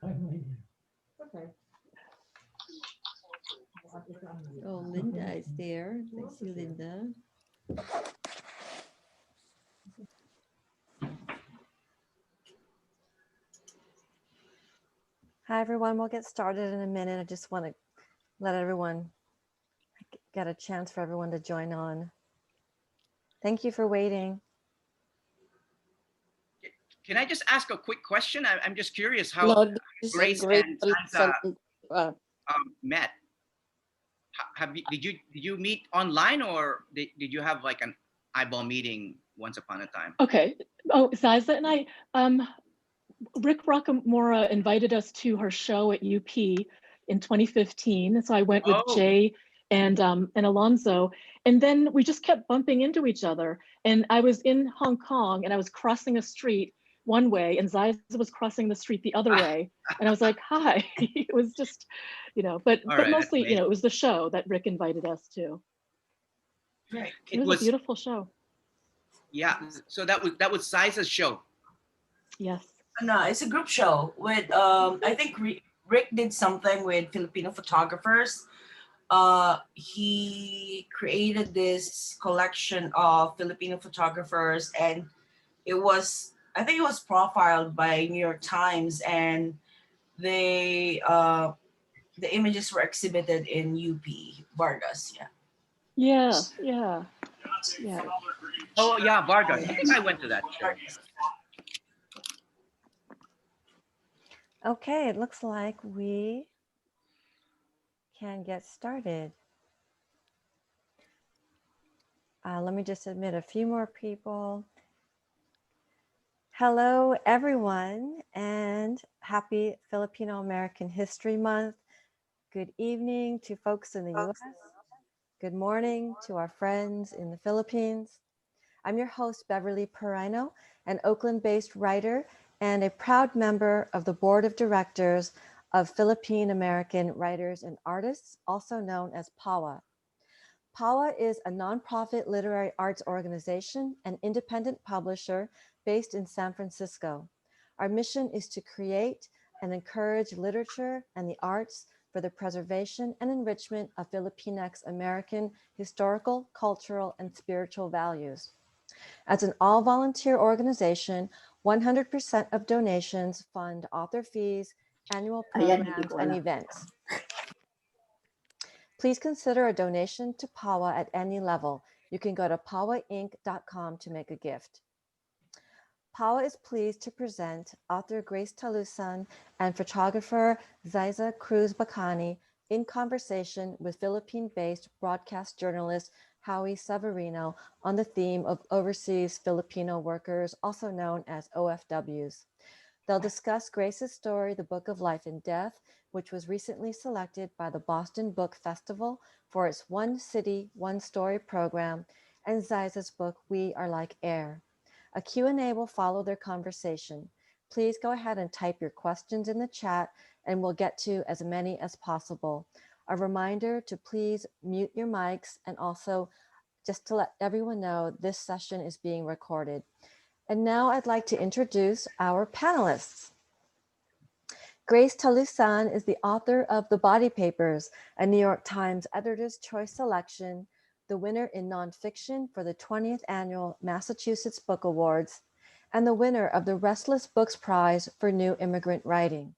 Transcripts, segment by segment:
Okay. Oh, Linda is there. I see Linda. Hi, everyone. We'll get started in a minute. I just want to let everyone get a chance for everyone to join on. Thank you for waiting. Can I just ask a quick question? I'm just curious how No, this is a Grace great and Xyza uh, met. Did you meet online, or did you have like an eyeball meeting once upon a time? Okay. Oh, Xyza and I, Rick Rockamora invited us to her show at UP in 2015. So I went with Jay and Alonzo, and then we just kept bumping into each other. And I was in Hong Kong and I was crossing a street one way and Xyza was crossing the street the other way. And I was like, hi. It was just, but right, mostly, it was the show that Rick invited us to. Right. It was a beautiful show. Yeah. So that was Xyza's show. Yes. No, it's a group show with I think Rick did something with Filipino photographers. He created this collection of Filipino photographers, and I think it was profiled by New York Times, and they the images were exhibited in UP Vargas. Yeah. Oh yeah, Vargas. I think I went to that show. Okay, it looks like we can get started. Let me just admit a few more people. Hello, everyone, and happy Filipino American History Month. Good evening to folks in the U.S. Good morning to our friends in the Philippines. I'm your host, Beverly Parayno, an Oakland-based writer and a proud member of the Board of Directors of Philippine-American Writers and Artists, also known as PAWA. PAWA is a nonprofit literary arts organization and independent publisher based in San Francisco. Our mission is to create and encourage literature and the arts for the preservation and enrichment of Filipinx American historical, cultural, and spiritual values. As an all-volunteer organization, 100% of donations fund author fees, annual programs, and events. Please consider a donation to PAWA at any level. You can go to pawainc.com to make a gift. PAWA is pleased to present author Grace Talusan and photographer Xyza Cruz Bacani in conversation with Philippine-based broadcast journalist Howie Severino on the theme of Overseas Filipino Workers, also known as OFWs. They'll discuss Grace's story, The Book of Life and Death, which was recently selected by the Boston Book Festival for its One City, One Story program, and Xyza's book, We Are Like Air. A Q&A will follow their conversation. Please go ahead and type your questions in the chat and we'll get to as many as possible. A reminder to please mute your mics, and also just to let everyone know this session is being recorded. And now I'd like to introduce our panelists. Grace Talusan is the author of The Body Papers, a New York Times Editor's Choice selection, the winner in nonfiction for the 20th Annual Massachusetts Book Awards, and the winner of the Restless Books Prize for New Immigrant Writing.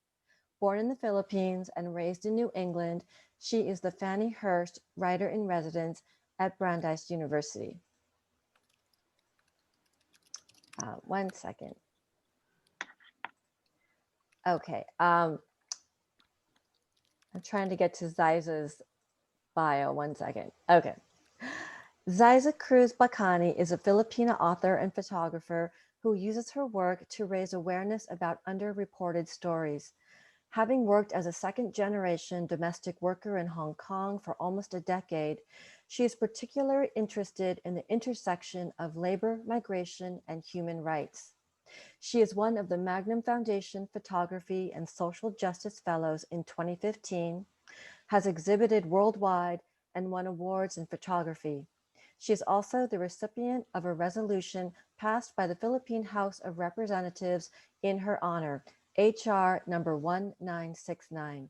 Born in the Philippines and raised in New England, she is the Fannie Hurst Writer-in-Residence at Brandeis University. One second. Okay. I'm trying to get to Xyza's bio. One second. Okay. Xyza Cruz Bacani is a Filipina author and photographer who uses her work to raise awareness about underreported stories. Having worked as a second-generation domestic worker in Hong Kong for almost a decade, she is particularly interested in the intersection of labor, migration, and human rights. She is one of the Magnum Foundation Photography and Social Justice Fellows in 2015, has exhibited worldwide, and won awards in photography. She is also the recipient of a resolution passed by the Philippine House of Representatives in her honor, HR number 1969.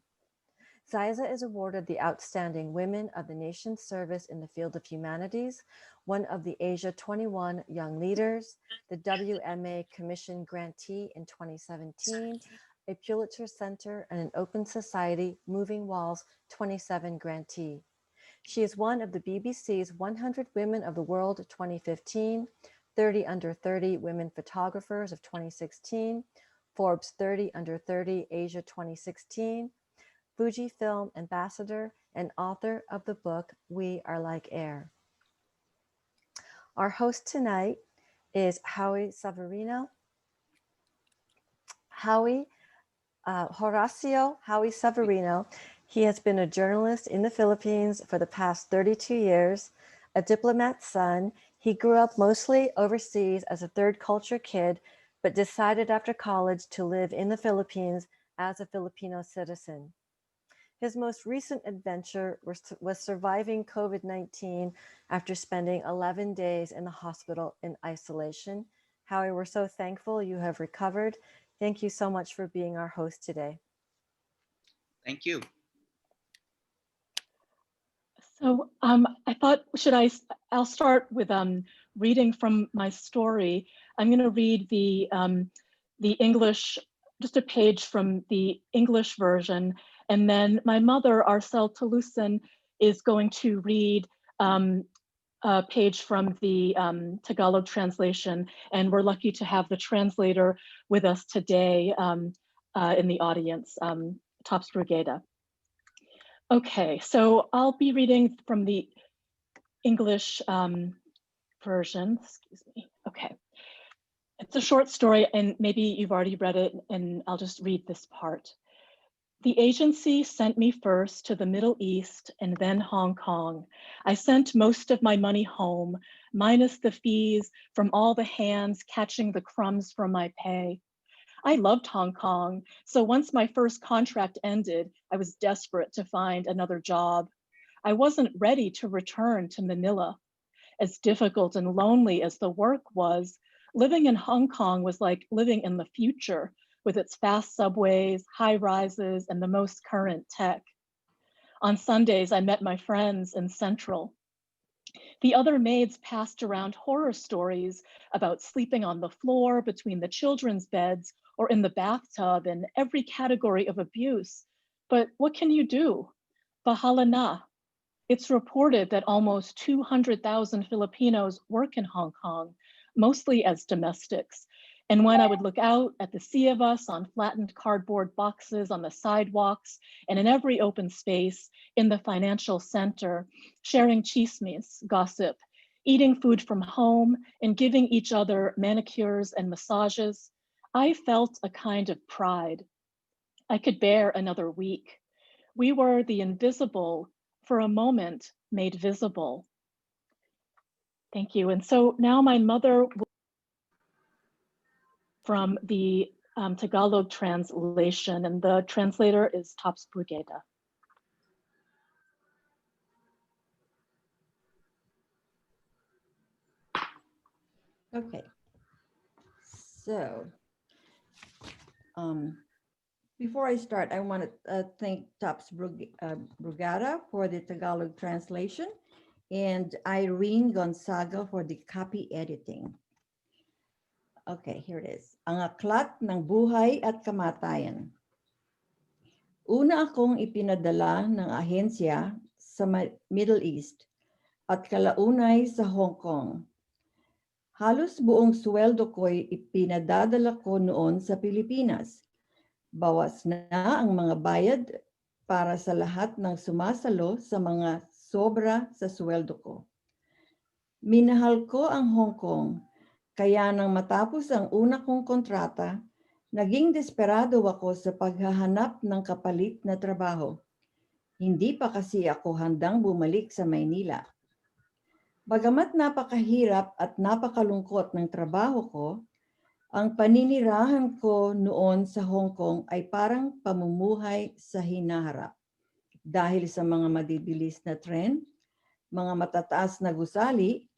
Xyza is awarded the Outstanding Women of the Nation's Service in the Field of Humanities, one of the Asia 21 Young Leaders, the WMA Commission Grantee in 2017, a Pulitzer Center and an Open Society Moving Walls 27 grantee. She is one of the BBC's 100 Women of the World 2015, 30 Under 30 Women Photographers of 2016, Forbes 30 Under 30 Asia 2016, Fujifilm Ambassador, and author of the book We Are Like Air. Our host tonight is Howie Severino. Horacio Howie Severino. He has been a journalist in the Philippines for the past 32 years, a diplomat's son. He grew up mostly overseas as a third culture kid, but decided after college to live in the Philippines as a Filipino citizen. His most recent adventure was surviving COVID-19 after spending 11 days in the hospital in isolation. Howie, we're so thankful you have recovered. Thank you so much for being our host today. Thank you. So I thought, I'll start with reading from my story. I'm going to read the English, just a page from the English version, and then my mother, Xyza Talusan, is going to read a page from the Tagalog translation, and we're lucky to have the translator with us today in the audience, Tops Brigada. Okay, so I'll be reading from the English version, excuse me. Okay, it's a short story and maybe you've already read it, and I'll just read this part. The agency sent me first to the Middle East and then Hong Kong. I sent most of my money home, minus the fees from all the hands catching the crumbs from my pay. I loved Hong Kong, so once my first contract ended, I was desperate to find another job. I wasn't ready to return to Manila. As difficult and lonely as the work was, living in Hong Kong was like living in the future, with its fast subways, high rises, and the most current tech. On Sundays, I met my friends in Central. The other maids passed around horror stories about sleeping on the floor between the children's beds or in the bathtub, and every category of abuse. But what can you do? Bahala na. It's reported that almost 200,000 Filipinos work in Hong Kong, mostly as domestics. And when I would look out at the sea of us on flattened cardboard boxes on the sidewalks and in every open space in the financial center, sharing chismes, gossip, eating food from home, and giving each other manicures and massages, I felt a kind of pride. I could bear another week. We were the invisible, for a moment, made visible. Thank you. And so now my mother will, from the Tagalog translation, and the translator is Tops Brigada. Okay. So, before I start, I want to thank Tops Brigada for the Tagalog translation and Irene Gonzaga for the copy editing. Okay, here it is. Ang Aklat ng Buhay at Kamatayan. Una akong ipinadala ng ahensya sa Middle East at kalaunay sa Hong Kong. Halos buong sweldo ko'y ipinadadala ko noon sa Pilipinas. Bawas na ang mga bayad para sa lahat ng sumasalo sa mga sobra sa sweldo ko. Minahal ko ang Hong Kong, kaya nang matapos ang una kong kontrata, naging desperado ako sa paghahanap ng kapalit na trabaho. Hindi pa kasi ako handang bumalik sa Maynila. Bagamat napakahirap at napakalungkot ng trabaho ko, ang paninirahan ko noon sa Hong Kong ay parang pamumuhay sa hinaharap. Dahil sa mga madibilis na tren, mga matataas na gusali,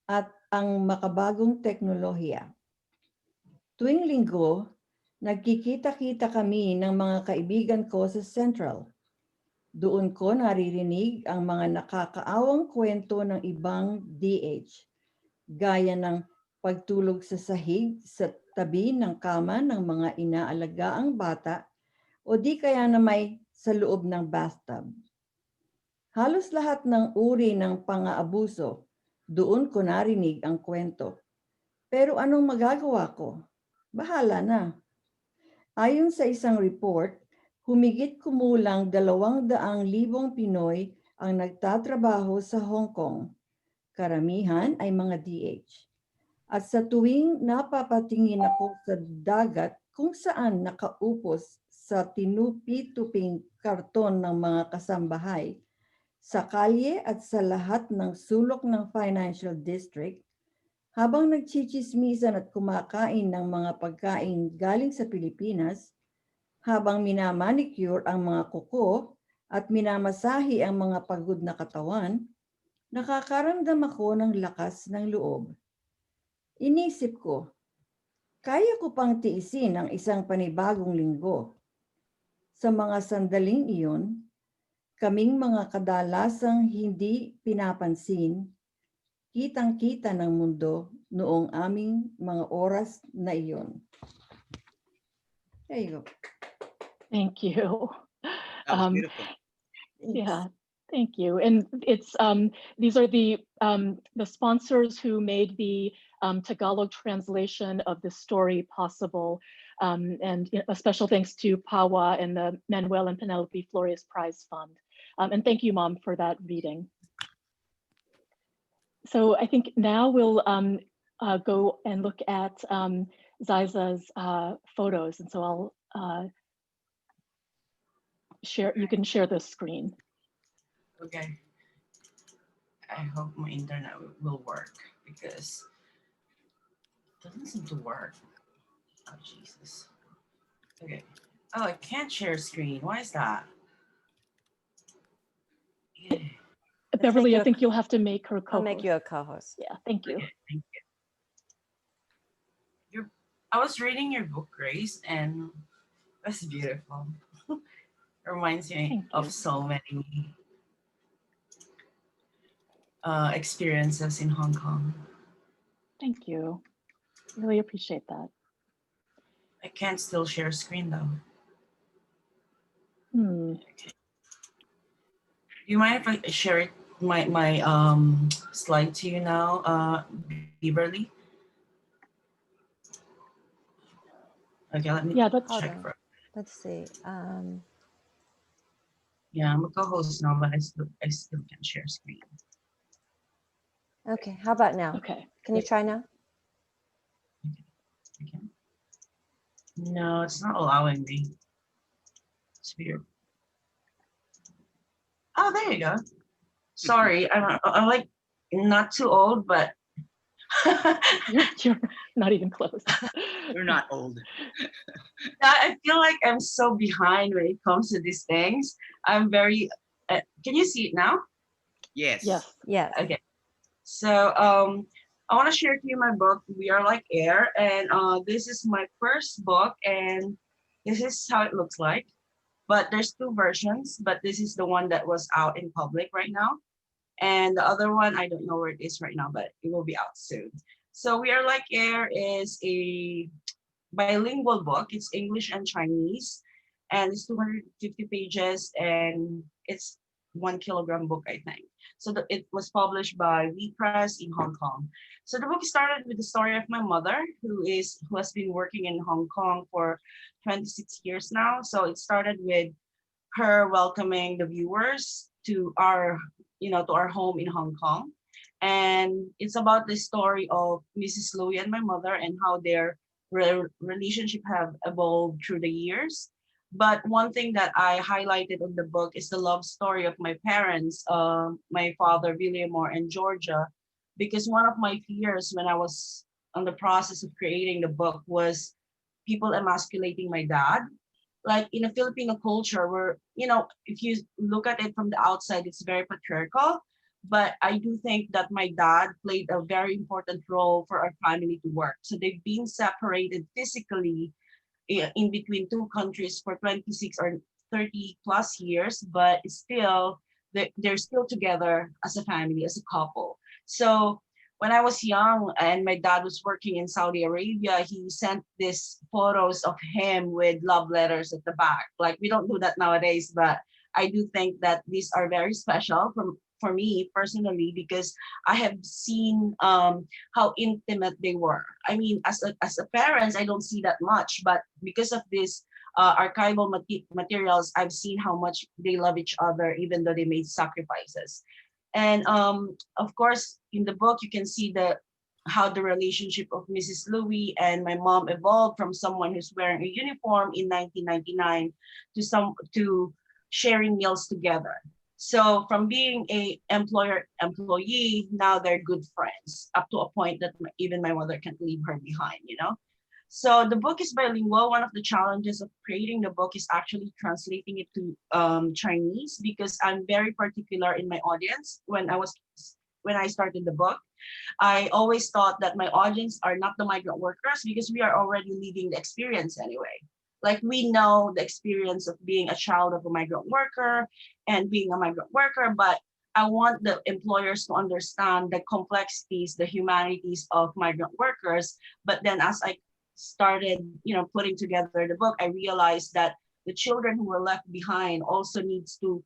at ang makabagong teknolohiya. Tuwing linggo, Nagkikita-kita kami ng mga kaibigan ko sa Central. Doon ko naririnig ang mga nakakaawang kwento ng ibang DH, gaya ng pagtulog sa sahig sa tabi ng kama ng mga inaalagaang bata o di kaya na may sa loob ng bathtub. Halos lahat ng uri ng pang-aabuso, doon ko narinig ang kwento. Pero anong magagawa ko? Bahala na. Ayon sa isang report, humigit kumulang 200,000 Pinoy ang nagtatrabaho sa Hong Kong. Karamihan ay mga DH. At sa tuwing napapatingin ako sa dagat kung saan nakaupos sa tinupi-tuping karton ng mga kasambahay, sa kalye at sa lahat ng sulok ng financial district, habang nagchichismisan at kumakain ng mga pagkain galing sa Pilipinas, habang minamanicure ang mga kuko at minamasahi ang mga pagod na katawan, nakakaramdam ako ng lakas ng loob. Inisip ko, kaya ko pang tiisin ang isang panibagong linggo. Sa mga sandaling iyon, kaming mga kadalasang hindi pinapansin, kitang-kita ng mundo noong aming mga oras na iyon. There you go. Thank you. That was Um, beautiful. Yeah, thank you. And it's these are the sponsors who made the Tagalog translation of the story possible. And a special thanks to PAWA and the Manuel and Penelope Flores Prize Fund. And thank you, Mom, for that reading. So I think now we'll go and look at Xyza's photos. And so I'll share, you can share the screen. Okay. I hope my internet will work because it doesn't seem to work. Oh, Jesus. Okay. Oh, I can't share screen. Why is that? Yeah. Beverly, I think you'll have to make her co-host. I'll make you a co-host. Yeah, thank you. Okay, thank you. I was reading your book, Grace, and that's beautiful. Reminds me Thank of you. so many experiences in Hong Kong. Thank you. Really appreciate that. I can't still share screen though. Hmm. Do you mind if I share it, my slide to you now, Beverly? Okay, let me Yeah, that's Hold check on. for. Let's see. Yeah, I'm a co-host now, but I still can share screen. Okay, how about now? okay. Can you try now? Okay. No, it's not allowing me. It's weird. Oh, there you go. Sorry, I'm like not too old, but You're not even close. You're not old. I feel like I'm so behind when it comes to these things. I'm very. Can you see it now? Yes. Yes. Yes. Okay. So I want to share to you my book, We Are Like Air, and this is my first book, and this is how it looks like. But there's two versions, but this is the one that was out in public right now. And the other one, I don't know where it is right now, but it will be out soon. So We Are Like Air is a bilingual book. It's English and Chinese, and it's 250 pages, and it's 1 kilogram book, I think. So it was published by We Press in Hong Kong. So the book started with the story of my mother, who has been working in Hong Kong for 26 years now. So it started with her welcoming the viewers to our home in Hong Kong. And it's about the story of Mrs. Louie and my mother and how their relationship have evolved through the years. But one thing that I highlighted in the book is the love story of my parents, my father, Villamor, and Georgia, because one of my fears when I was on the process of creating the book was people emasculating my dad. Like in a Filipino culture where, if you look at it from the outside, it's very patriarchal. But I do think that my dad played a very important role for our family to work. So they've been separated physically in between two countries for 26 or 30 plus years, but still they're still together as a family, as a couple. So when I was young and my dad was working in Saudi Arabia, he sent these photos of him with love letters at the back. Like we don't do that nowadays, but I do think that these are very special for me personally, because I have seen how intimate they were. I mean, as a parents, I don't see that much, but because of this archival materials, I've seen how much they love each other, even though they made sacrifices. And of course, in the book, you can see how the relationship of Mrs. Louie and my mom evolved from someone who's wearing a uniform in 1999 to sharing meals together. So from being a employer employee, now they're good friends up to a point that even my mother can't leave her behind, you know? So the book is bilingual. One of the challenges of creating the book is actually translating it to Chinese, because I'm very particular in my audience. When I started the book, I always thought that my audience are not the migrant workers, because we are already living the experience anyway. Like we know the experience of being a child of a migrant worker and being a migrant worker, but I want the employers to understand the complexities, the humanities of migrant workers. But then as I started, putting together the book, I realized that the children who were left behind also needs to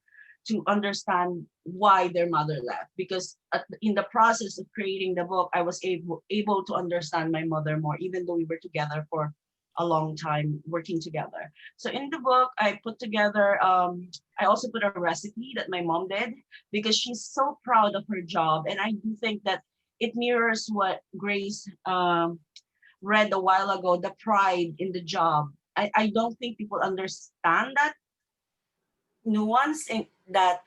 understand why their mother left, because in the process of creating the book, I was able to understand my mother more, even though we were together for a long time working together. So in the book, I put together, I also put a recipe that my mom did, because she's so proud of her job. And I do think that it mirrors what Grace read a while ago, the pride in the job. I don't think people understand that nuance, in that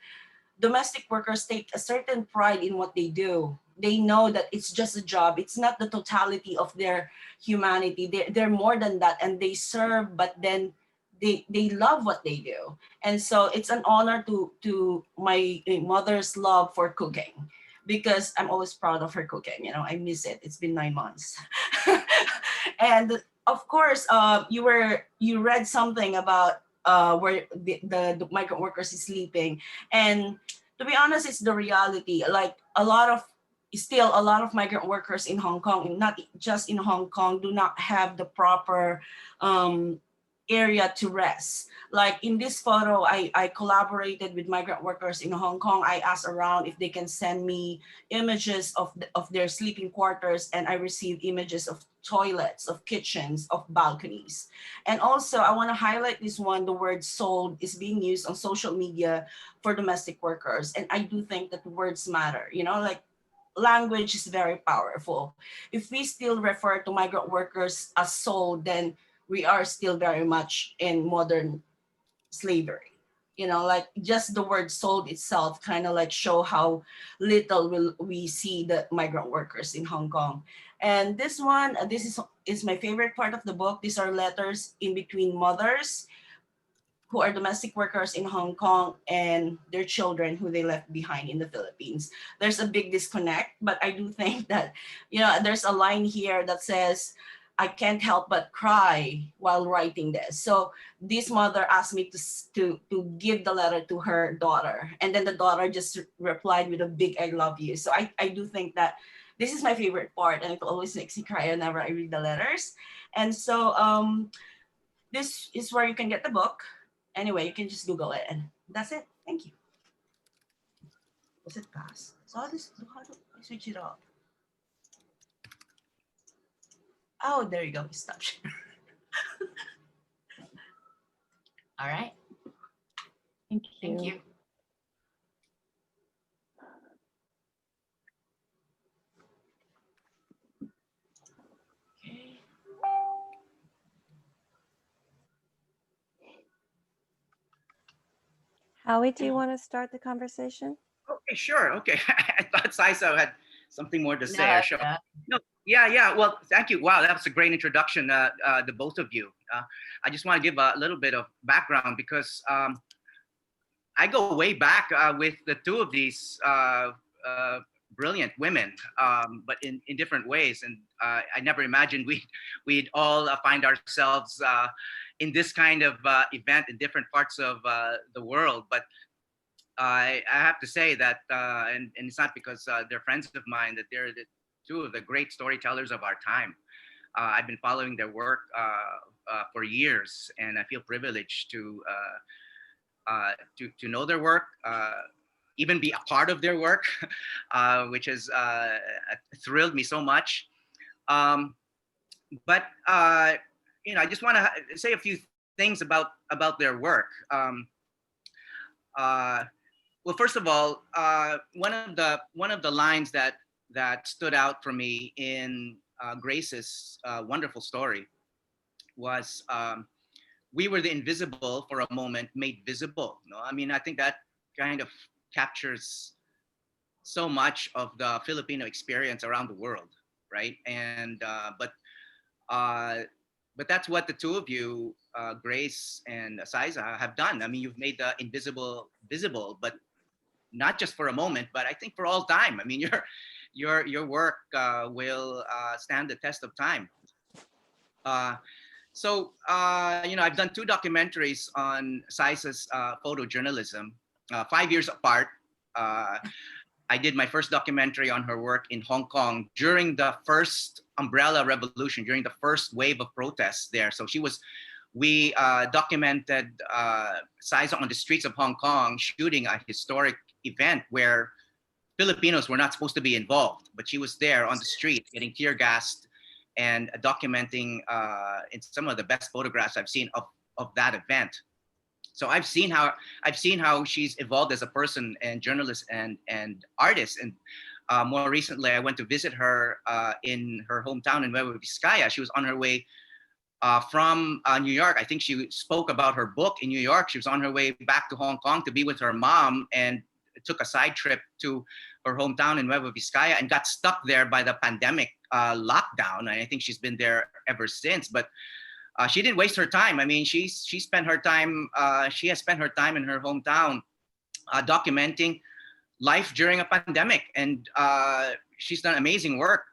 domestic workers take a certain pride in what they do. They know that it's just a job. It's not the totality of their humanity. They're more than that, and they serve, but then they love what they do. And so it's an honor to my mother's love for cooking, because I'm always proud of her cooking. I miss it. It's been 9 months. And of course, you read something about where the migrant workers is sleeping, and to be honest, it's the reality. Like a lot of migrant workers in Hong Kong, and not just in Hong Kong, do not have the proper area to rest. Like in this photo, I collaborated with migrant workers in Hong Kong. I asked around if they can send me images of their sleeping quarters, and I received images of toilets, of kitchens, of balconies. And also, I want to highlight this one. The word sold is being used on social media for domestic workers. And I do think that words matter, like language is very powerful. If we still refer to migrant workers as sold, then we are still very much in modern slavery. Like just the word sold itself kind of like show how little we see the migrant workers in Hong Kong. And this one, this is my favorite part of the book. These are letters in between mothers who are domestic workers in Hong Kong and their children who they left behind in the Philippines. There's a big disconnect, but I do think that, there's a line here that says, I can't help but cry while writing this. So this mother asked me to give the letter to her daughter. And then the daughter just replied with a big, I love you. So I do think that this is my favorite part, and it always makes me cry whenever I read the letters. And so this is where you can get the book. Anyway, you can just Google it, and that's it. Thank you. Was it pass? So how do I switch it off? Oh, there you go. Stop sharing. All right. Thank you. Thank you. Okay. Howie, do you want to start the conversation? Okay, sure. Okay. I thought Xyza had something more to say. No, Or show. yeah. No, yeah. Well, thank you. Wow, that was a great introduction, the both of you. I just want to give a little bit of background, because I go way back with the two of these brilliant women, but in different ways. And I never imagined we'd all find ourselves in this kind of event in different parts of the world. But I have to say that, and it's not because they're friends of mine, that they're two of the great storytellers of our time. I've been following their work for years, and I feel privileged to know their work, even be a part of their work, which has thrilled me so much. But I just want to say a few things about their work. Well, first of all, one of the lines that stood out for me in Grace's wonderful story was, "We were the invisible for a moment made visible." No, I mean, I think that kind of captures so much of the Filipino experience around the world, right? And but that's what the two of you, Grace and Xyza, have done. I mean, you've made the invisible visible, but not just for a moment, but I think for all time. I mean, your work will stand the test of time. So I've done two documentaries on Xyza's photojournalism, 5 years apart. I did my first documentary on her work in Hong Kong during the first Umbrella Revolution, during the first wave of protests there. So we documented Xyza on the streets of Hong Kong shooting a historic event where Filipinos were not supposed to be involved, but she was there on the street getting tear gassed and documenting in some of the best photographs I've seen of that event. So I've seen how she's evolved as a person and journalist and artist. And more recently, I went to visit her in her hometown in Nueva Vizcaya. She was on her way from New York. I think she spoke about her book in New York. She was on her way back to Hong Kong to be with her mom, and took a side trip to her hometown in Nueva Vizcaya and got stuck there by the pandemic lockdown. And I think she's been there ever since. But she didn't waste her time. I mean, she spent her time. She has spent her time in her hometown documenting life during a pandemic, and she's done amazing work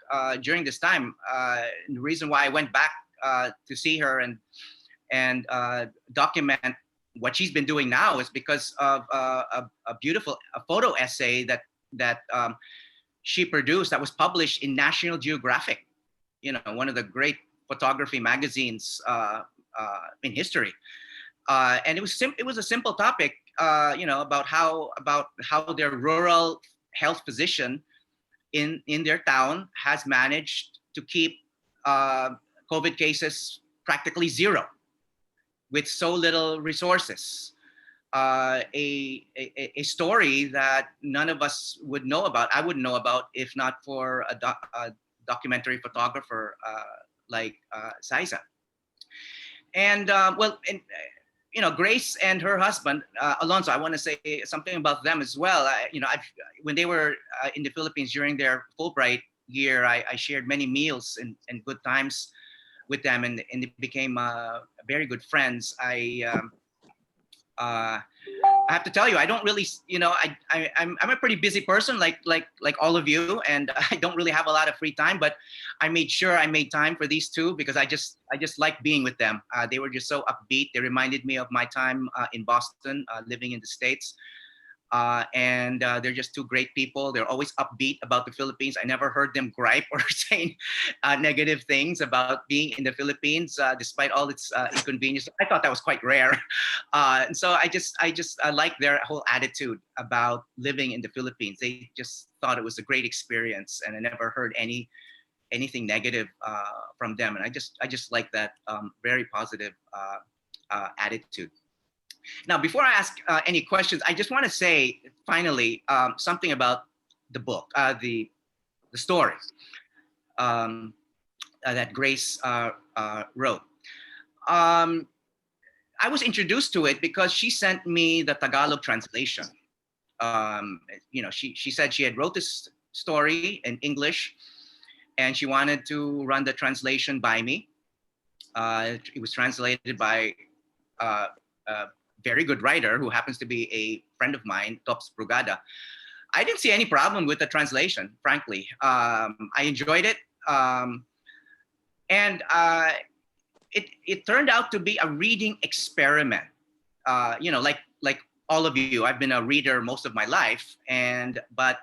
during this time. And the reason why I went back to see her and document what she's been doing now is because of a beautiful photo essay that she produced that was published in National Geographic, one of the great photography magazines in history. And it was a simple topic, about how their rural health physician in their town has managed to keep COVID cases practically zero with so little resources. A story that none of us would know about. I wouldn't know about if not for a documentary photographer like Xyza. And Grace and her husband Alonso. I want to say something about them as well. When they were in the Philippines during their Fulbright year, I shared many meals and good times with them, and they became very good friends. I have to tell you, I don't really, I'm a pretty busy person, like all of you, and I don't really have a lot of free time. But I made sure I made time for these two because I just like being with them. They were just so upbeat. They reminded me of my time in Boston, living in the States. And they're just two great people. They're always upbeat about the Philippines. I never heard them gripe or say negative things about being in the Philippines, despite all its inconvenience. I thought that was quite rare. And so I like their whole attitude about living in the Philippines. They just thought it was a great experience, and I never heard anything negative from them. And I just like that very positive attitude. Now, before I ask any questions, I just want to say finally something about the book, the story that Grace wrote. I was introduced to it because she sent me the Tagalog translation. She said she had wrote this story in English, and she wanted to run the translation by me. It was translated by very good writer who happens to be a friend of mine, Tops Brugada. I didn't see any problem with the translation, frankly. I enjoyed it. And it turned out to be a reading experiment. Like all of you, I've been a reader most of my life, but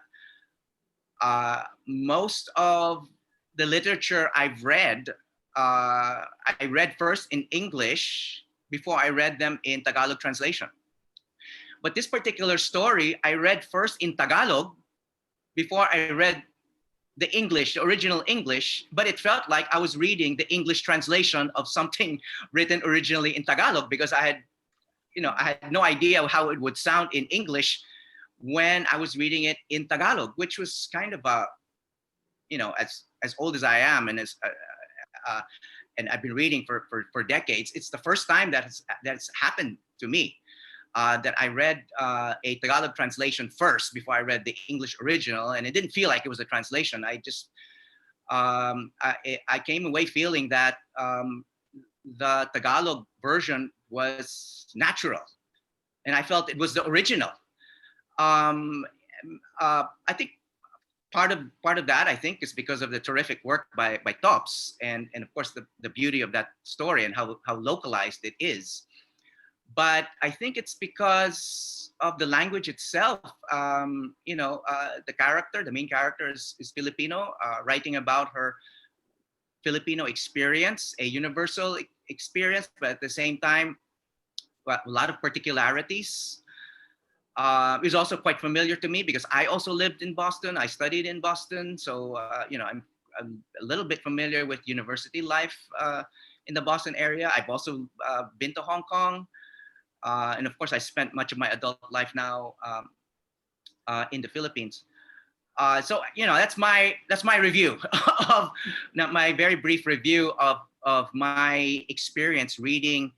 most of the literature I've read, I read first in English before I read them in Tagalog translation. But this particular story, I read first in Tagalog before I read the English, the original English, but it felt like I was reading the English translation of something written originally in Tagalog, because I had no idea how it would sound in English when I was reading it in Tagalog, which was kind of as old as I am, and and I've been reading for decades. It's the first time that's happened to me. That I read a Tagalog translation first before I read the English original, and it didn't feel like it was a translation. I came away feeling that the Tagalog version was natural, and I felt it was the original. I think part of that, I think, is because of the terrific work by Tops, and of course the beauty of that story and how localized it is. But I think it's because of the language itself. The main character is Filipino, writing about her Filipino experience, a universal experience, but at the same time, a lot of particularities. It was also quite familiar to me because I also lived in Boston. I studied in Boston, so I'm a little bit familiar with university life in the Boston area. I've also been to Hong Kong. And of course, I spent much of my adult life now in the Philippines. So that's my review of my very brief review of my experience reading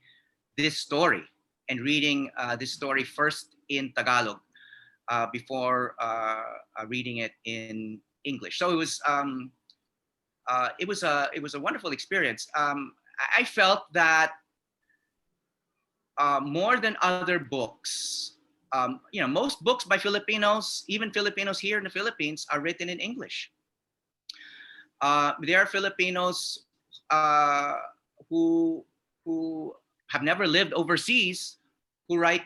this story, and reading this story first in Tagalog before reading it in English. So it was a wonderful experience. I felt that. More than other books, most books by Filipinos, even Filipinos here in the Philippines, are written in English. There are Filipinos who have never lived overseas, who write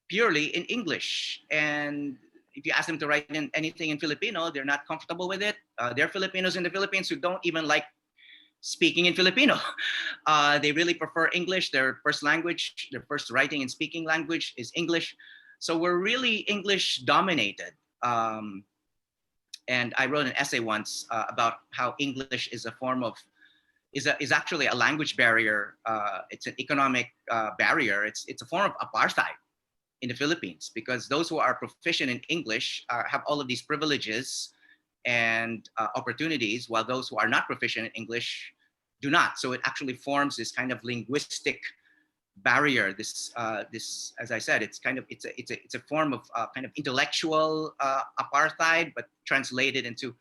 purely in English. And if you ask them to write anything in Filipino, they're not comfortable with it. There are Filipinos in the Philippines who don't even like speaking in Filipino. They really prefer English. Their first language, their first writing and speaking language is English. So we're really English dominated. And I wrote an essay once about how English is is actually a language barrier. It's an economic barrier. It's a form of apartheid in the Philippines, because those who are proficient in English have all of these privileges and opportunities, while those who are not proficient in English do not. So it actually forms this kind of linguistic barrier. This, as I said, it's a form of kind of intellectual apartheid, but translated into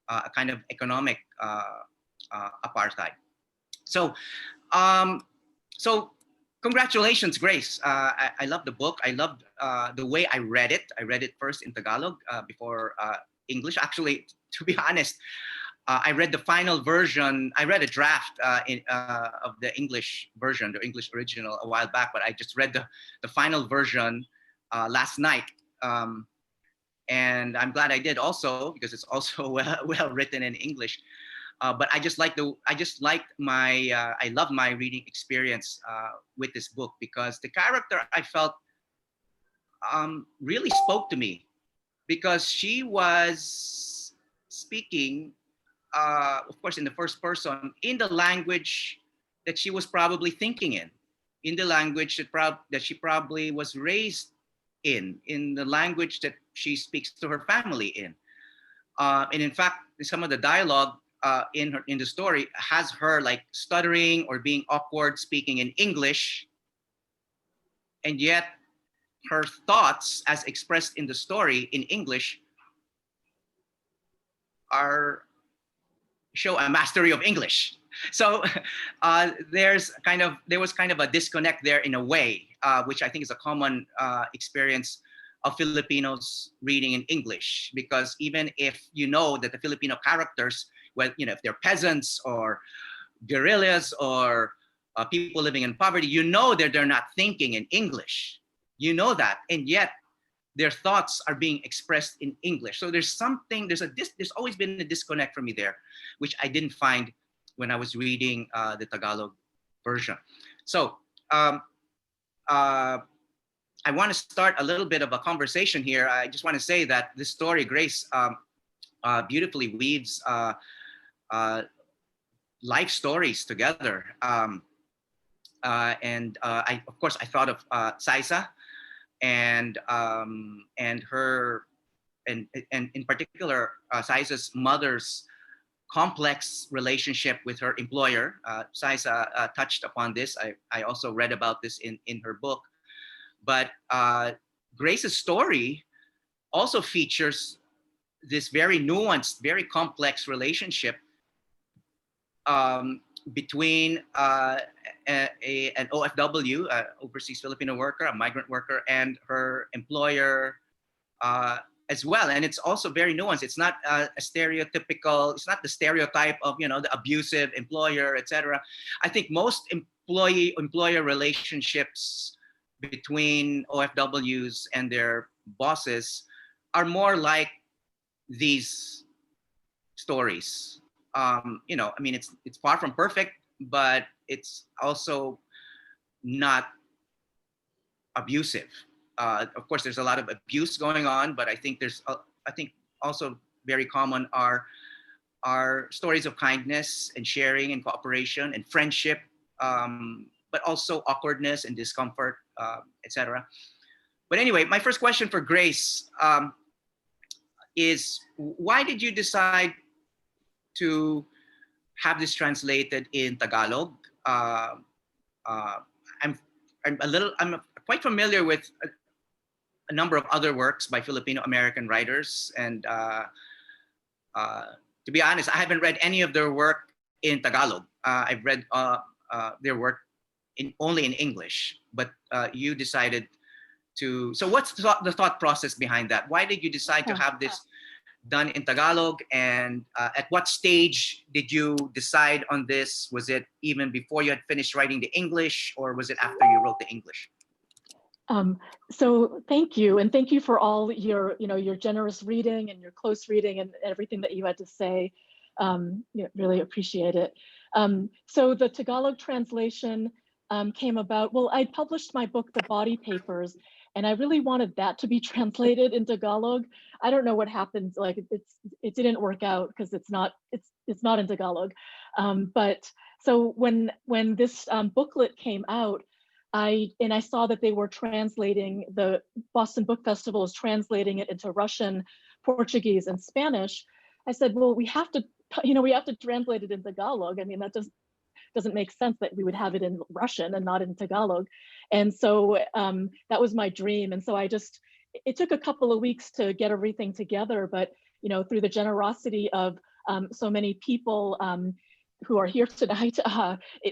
a kind of economic apartheid. So, congratulations, Grace. I love the book. I loved the way I read it. I read it first in Tagalog before English. Actually, to be honest, I read the final version. I read a draft of the English version, the English original, a while back, but I just read the final version last night. And I'm glad I did also, because it's also well written in English. But I love my reading experience with this book, because the character, I felt really spoke to me, because she was speaking, of course, in the first person, in the language that she was probably thinking in the language that she probably was raised in the language that she speaks to her family in. And in fact, some of the dialogue in the story has her like stuttering or being awkward speaking in English, and yet her thoughts as expressed in the story in English show a mastery of English. So there was kind of a disconnect there in a way, which I think is a common experience of Filipinos reading in English, because even if you know that the Filipino characters, well, you know, if they're peasants or guerrillas or people living in poverty, you know that they're not thinking in English. You know that, and yet their thoughts are being expressed in English. So there's something, there's always been a disconnect for me there, which I didn't find when I was reading the Tagalog version. So I want to start a little bit of a conversation here. I just want to say that this story, Grace, beautifully weaves life stories together. Of course, I thought of Xyza and her, and in particular, Xyza's mother's complex relationship with her employer. Xyza touched upon this. I also read about this in her book. But Grace's story also features this very nuanced, very complex relationship between an OFW, Overseas Filipino Worker, a migrant worker, and her employer as well. And it's also very nuanced. It's not a stereotypical, it's not the stereotype of, you know, the abusive employer, etc. I think most employer relationships between OFWs and their bosses are more like these stories. You know, I mean, it's far from perfect, but it's also not abusive. Of course, there's a lot of abuse going on, but I think I think also very common are stories of kindness and sharing and cooperation and friendship, but also awkwardness and discomfort, etc. But anyway, my first question for Grace is, why did you decide to have this translated in Tagalog? I'm quite familiar with a number of other works by Filipino American writers, and to be honest, I haven't read any of their work in Tagalog. I've read their work only in English, but you decided to. So what's the thought process behind that? Why did you decide to have this done in Tagalog, and at what stage did you decide on this? Was it even before you had finished writing the English, or was it after you wrote the English? So thank you, and thank you for all your, your generous reading and your close reading and everything that you had to say. Really appreciate it. So the Tagalog translation came about. Well, I published my book, The Body Papers, and I really wanted that to be translated in Tagalog. I don't know what happened. Like it didn't work out because it's not in Tagalog. But so when this booklet came out, I saw that they were translating, the Boston Book Festival is translating it into Russian, Portuguese, and Spanish. I said, well, we have to translate it in Tagalog. I mean, that doesn't make sense that we would have it in Russian and not in Tagalog. And so that was my dream. And so it took a couple of weeks to get everything together, but through the generosity of so many people who are here tonight,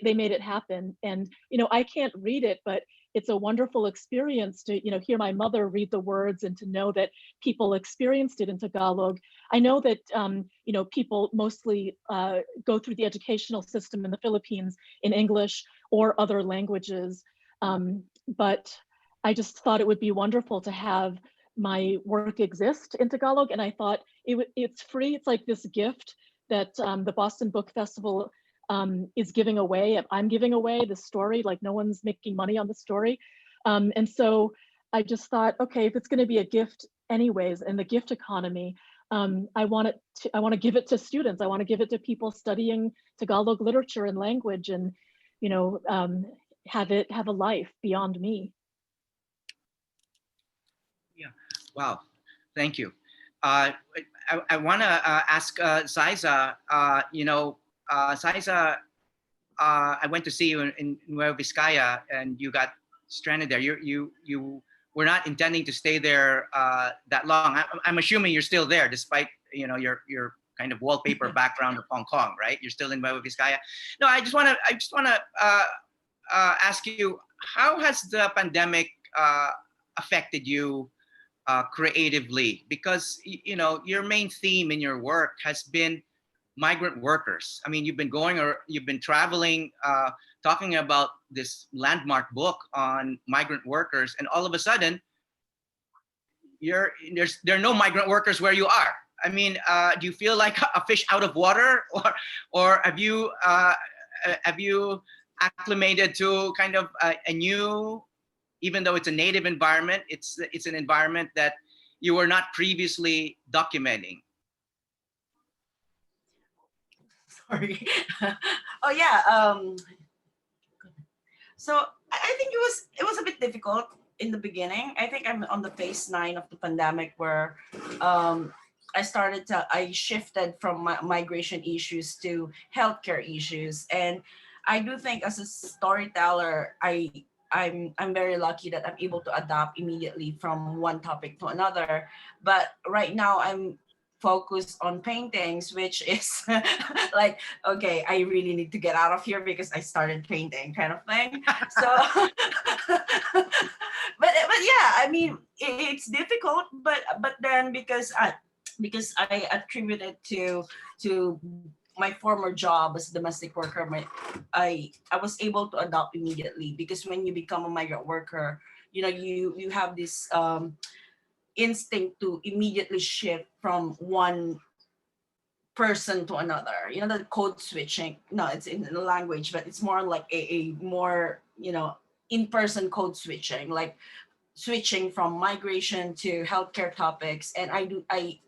they made it happen. And I can't read it, but it's a wonderful experience to hear my mother read the words and to know that people experienced it in Tagalog. I know that people mostly go through the educational system in the Philippines in English or other languages, but I just thought it would be wonderful to have my work exist in Tagalog. And I thought it's free. It's like this gift that the Boston Book Festival is giving away. I'm giving away the story, like no one's making money on the story. And so I just thought, okay, if it's going to be a gift anyways, in the gift economy, I want to give it to students. I want to give it to people studying Tagalog literature and language, and have a life beyond me. Yeah. Wow. Thank you. I want to ask Xyza. Xyza, I went to see you in Nueva Vizcaya, and you got stranded there. You were not intending to stay there that long. I'm assuming you're still there, despite your kind of wallpaper background of Hong Kong, right? You're still in Nueva Vizcaya. No, I just want to ask you, how has the pandemic affected you creatively? Because you know your main theme in your work has been migrant workers. I mean, you've been going or you've been traveling, talking about this landmark book on migrant workers, and all of a sudden, there are no migrant workers where you are. I mean, do you feel like a fish out of water, or have you acclimated to kind of a new, even though it's a native environment, it's an environment that you were not previously documenting? Sorry. Oh yeah. So I think it was a bit difficult in the beginning. I think I'm on the phase 9 of the pandemic where I shifted from migration issues to healthcare issues, and I do think as a storyteller, I'm very lucky that I'm able to adapt immediately from one topic to another. But right now I'm focused on paintings, which is like, okay, I really need to get out of here because I started painting kind of thing. So but yeah, I mean it's difficult, but then because I attribute it to my former job as a domestic worker, I was able to adopt immediately, because when you become a migrant worker, you know, you have this instinct to immediately shift from one person to another. You know, the code switching. No, it's in the language, but it's more like a more, you know, in-person code switching, like switching from migration to healthcare topics. And I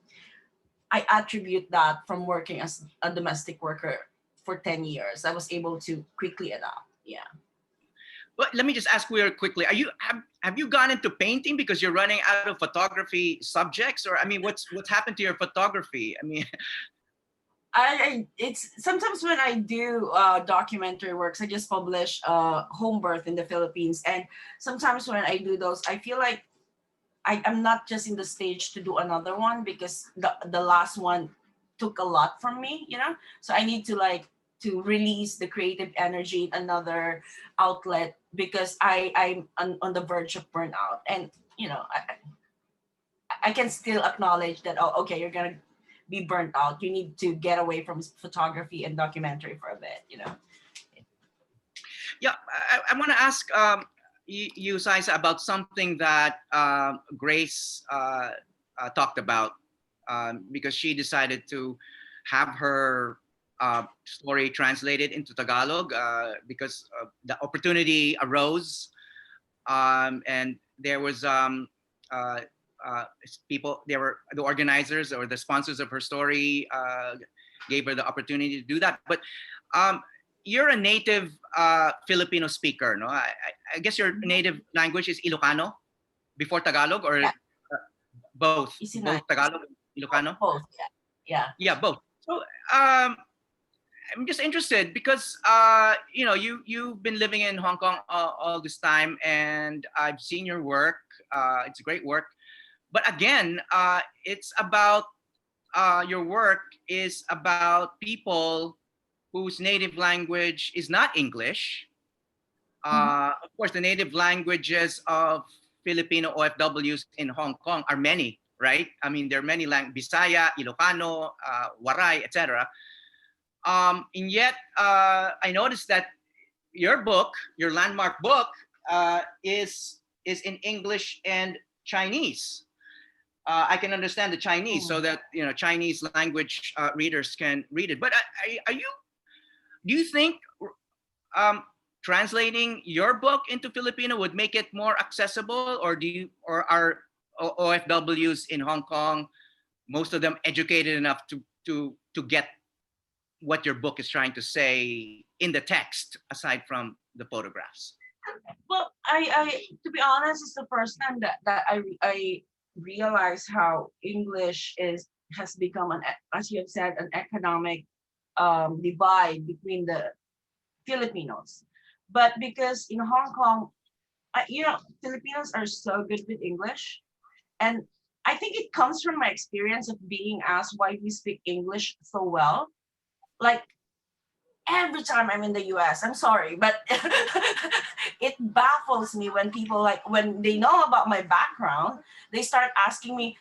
attribute that from working as a domestic worker for 10 years. I was able to quickly adapt. Yeah. But let me just ask you quickly: have you gone into painting because you're running out of photography subjects, or I mean, what's happened to your photography? I mean, it's sometimes when I do documentary works, I just publish home birth in the Philippines, and sometimes when I do those, I feel like I'm not just in the stage to do another one, because the last one took a lot from me, you know. So I need to to release the creative energy in another outlet, because I'm on the verge of burnout, and you know, I can still acknowledge that, oh, okay, you're gonna be burnt out. You need to get away from photography and documentary for a bit, you know. yeah, I want to ask you, Xyza, about something that Grace talked about, because she decided to have her story translated into Tagalog because the opportunity arose, and there was people. There were the organizers or the sponsors of her story gave her the opportunity to do that. But you're a native Filipino speaker, no? I guess your native language is Ilocano before Tagalog, or Yeah. Both? Easy Both night. Tagalog, Ilocano? Both. Yeah. Yeah, both. So I'm just interested because you know, you've been living in Hong Kong all this time, and I've seen your work. It's great work, but again, it's about your work is about people whose native language is not English. Of course, the native languages of Filipino OFWs in Hong Kong are many, right? I mean, there are many languages: Bisaya, Ilocano, Waray, etc. And yet, I noticed that your book, your landmark book, is in English and Chinese. I can understand the Chinese, so that you know Chinese language readers can read it. But do you think translating your book into Filipino would make it more accessible, or are OFWs in Hong Kong, most of them educated enough to get what your book is trying to say in the text, aside from the photographs? Well, I to be honest, it's the first time that I realize how English has become as you have said, an economic divide between the Filipinos. But because in Hong Kong, you know, Filipinos are so good with English, and I think it comes from my experience of being asked why we speak English so well. Like every time I'm in the US, I'm sorry, but it baffles me when people, like, when they know about my background, they start asking me,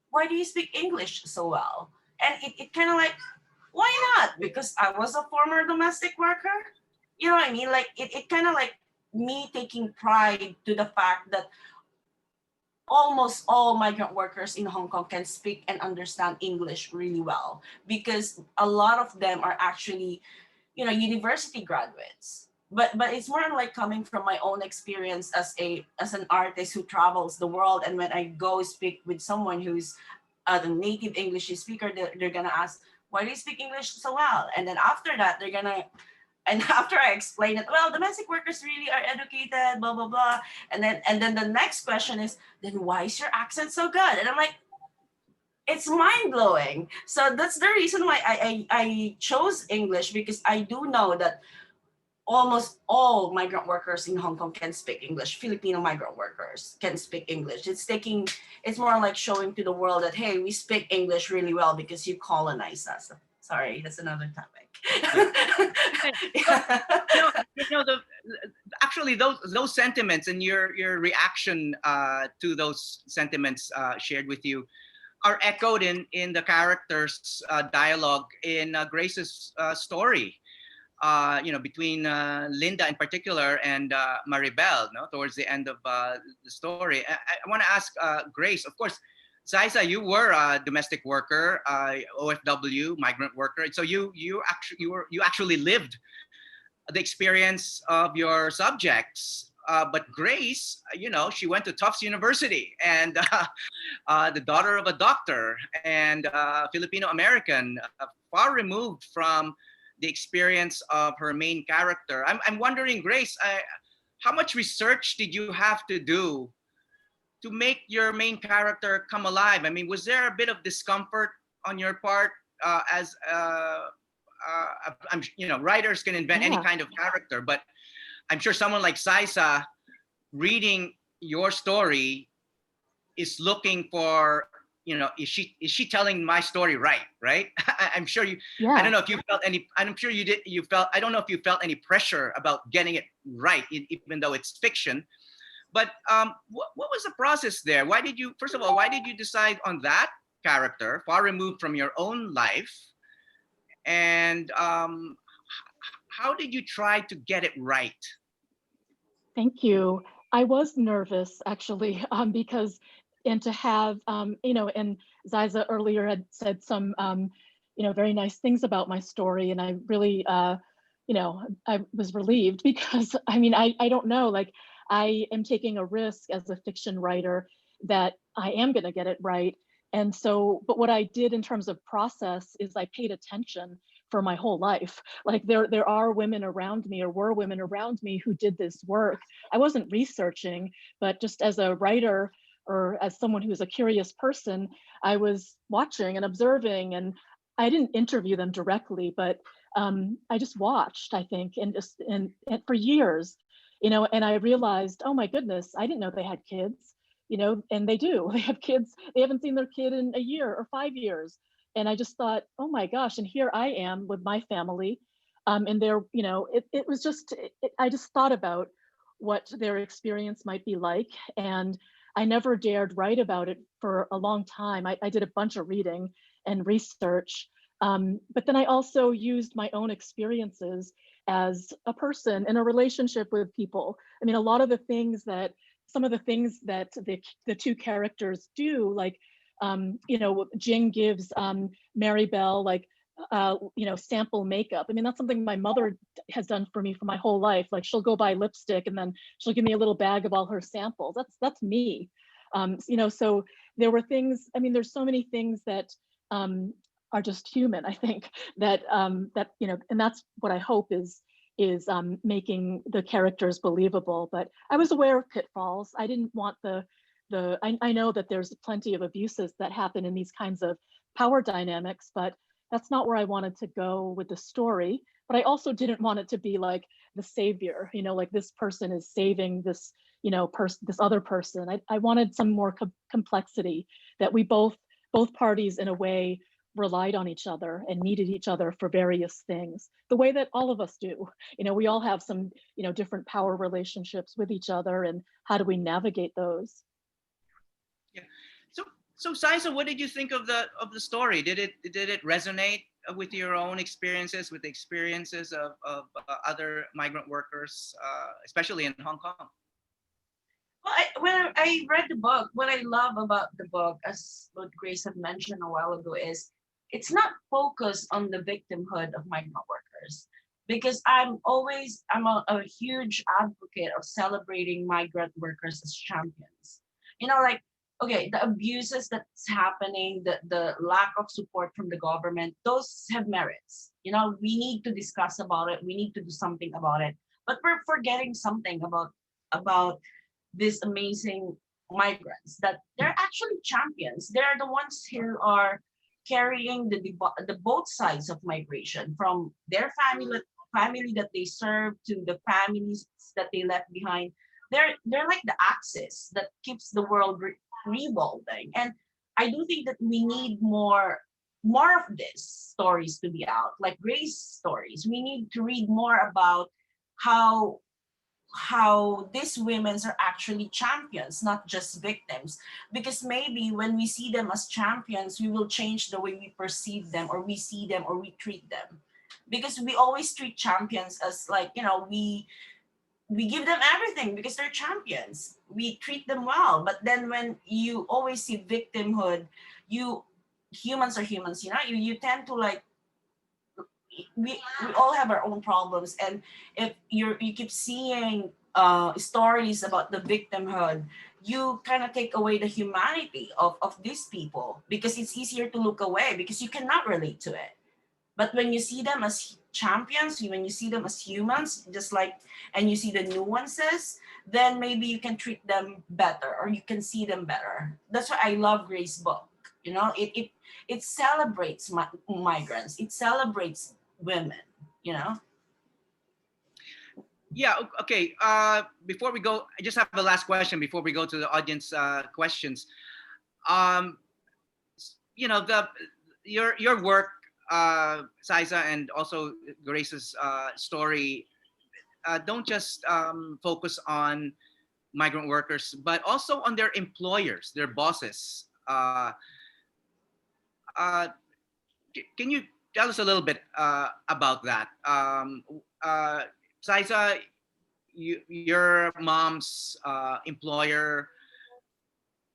why do you speak English so well? And it kind of like, why not? Because I was a former domestic worker. You know what I mean? Like, it kind of like me taking pride to the fact that almost all migrant workers in Hong Kong can speak and understand English really well, because a lot of them are actually, you know, university graduates. But it's more like coming from my own experience as an artist who travels the world, and when I go speak with someone who's a native English speaker, they're gonna ask, why do you speak English so well? And then after that, they're gonna, and after I explain it, well, domestic workers really are educated, blah blah blah. And then the next question is, then why is your accent so good? And I'm like, it's mind blowing. So that's the reason why I chose English, because I do know that almost all migrant workers in Hong Kong can speak English. Filipino migrant workers can speak English. It's more like showing to the world that, hey, we speak English really well because you colonized us. Sorry, that's another topic. Yeah. Actually, those sentiments and your reaction to those sentiments shared with you are echoed in the characters' dialogue in Grace's story. Between Linda in particular and Maribel, no, towards the end of the story. I want to ask Grace, of course, Xyza, you were a domestic worker, OFW, migrant worker. So you actually lived the experience of your subjects. But Grace, she went to Tufts University, and the daughter of a doctor and Filipino American, far removed from the experience of her main character. I'm wondering, Grace, how much research did you have to do to make your main character come alive? I mean, was there a bit of discomfort on your part as writers can invent any kind of character, but I'm sure someone like Xyza reading your story is looking for, is she telling my story right? I'm sure you, I don't know if you felt any, I'm sure you did, I don't know if you felt any pressure about getting it right, even though it's fiction. But what was the process there? First of all, why did you decide on that character, far removed from your own life? And how did you try to get it right? Thank you. I was nervous, actually, because, and to have, and Xyza earlier had said some, very nice things about my story. And I really, I was relieved, because, I don't know, like, I am taking a risk as a fiction writer that I am going to get it right. And so, but what I did in terms of process is I paid attention for my whole life. Like there are women around me, or were women around me, who did this work. I wasn't researching, but just as a writer, or as someone who's a curious person, I was watching and observing, and I didn't interview them directly, but I just watched, I think, and for years, and I realized, oh my goodness, I didn't know they had kids, and they do. They have kids. They haven't seen their kid in a year or 5 years. And I just thought, oh my gosh, and here I am with my family. And there, it was just, I just thought about what their experience might be like. And I never dared write about it for a long time. I did a bunch of reading and research. But then I also used my own experiences as a person in a relationship with people. A lot of the things that, some of the things that the two characters do, like, Jing gives Maribel, like, sample makeup. That's something my mother has done for me for my whole life. Like, she'll go buy lipstick and then she'll give me a little bag of all her samples. That's me. So there were things, there's so many things that are just human, I think, that, and that's what I hope is making the characters believable. But I was aware of pitfalls. I didn't want I know that there's plenty of abuses that happen in these kinds of power dynamics, but that's not where I wanted to go with the story. But I also didn't want it to be like the savior, like this person is saving this, this other person. I wanted some more complexity, that we both parties in a way relied on each other and needed each other for various things, the way that all of us do. We all have some, different power relationships with each other, and how do we navigate those? Yeah. So Xyza, what did you think of the story? Did it resonate with your own experiences, with the experiences of other migrant workers, especially in Hong Kong? Well, when I read the book, what I love about the book, as what Grace had mentioned a while ago, is it's not focused on the victimhood of migrant workers. Because I'm a huge advocate of celebrating migrant workers as champions. Like, okay, the abuses that's happening, the lack of support from the government, those have merits. We need to discuss about it. We need to do something about it. But we're forgetting something about these amazing migrants, that they're actually champions. They're the ones who are carrying the both sides of migration, from their family that they serve to the families that they left behind. They're like the axis that keeps the world revolving. And I do think that we need more of these stories to be out, like Grace stories. We need to read more about how these women are actually champions, not just victims. Because maybe when we see them as champions, we will change the way we perceive them, or we see them, or we treat them. Because we always treat champions as like, we give them everything because they're champions. We treat them well. But then when you always see victimhood, humans are humans, you tend to like, we all have our own problems. And if you keep seeing stories about the victimhood, you kind of take away the humanity of these people, because it's easier to look away because you cannot relate to it. But when you see them as champions, when you see them as humans, just like, and you see the nuances, then maybe you can treat them better, or you can see them better. That's why I love Grace's book. It celebrates migrants. It celebrates women. Yeah. Okay. Before we go, I just have the last question before we go to the audience questions. Um, your work, Xyza, and also Grace's story, don't just focus on migrant workers, but also on their employers, their bosses. Uh, can you tell us a little bit about that? Xyza, your mom's employer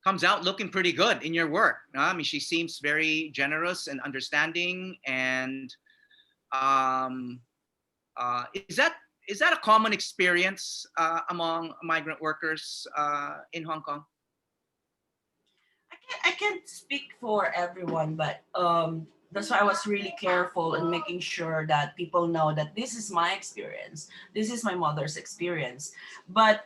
comes out looking pretty good in your work. I mean, she seems very generous and understanding. And um, is that a common experience among migrant workers in Hong Kong? I can't speak for everyone, but that's why I was really careful in making sure that people know that this is my experience. This is my mother's experience. But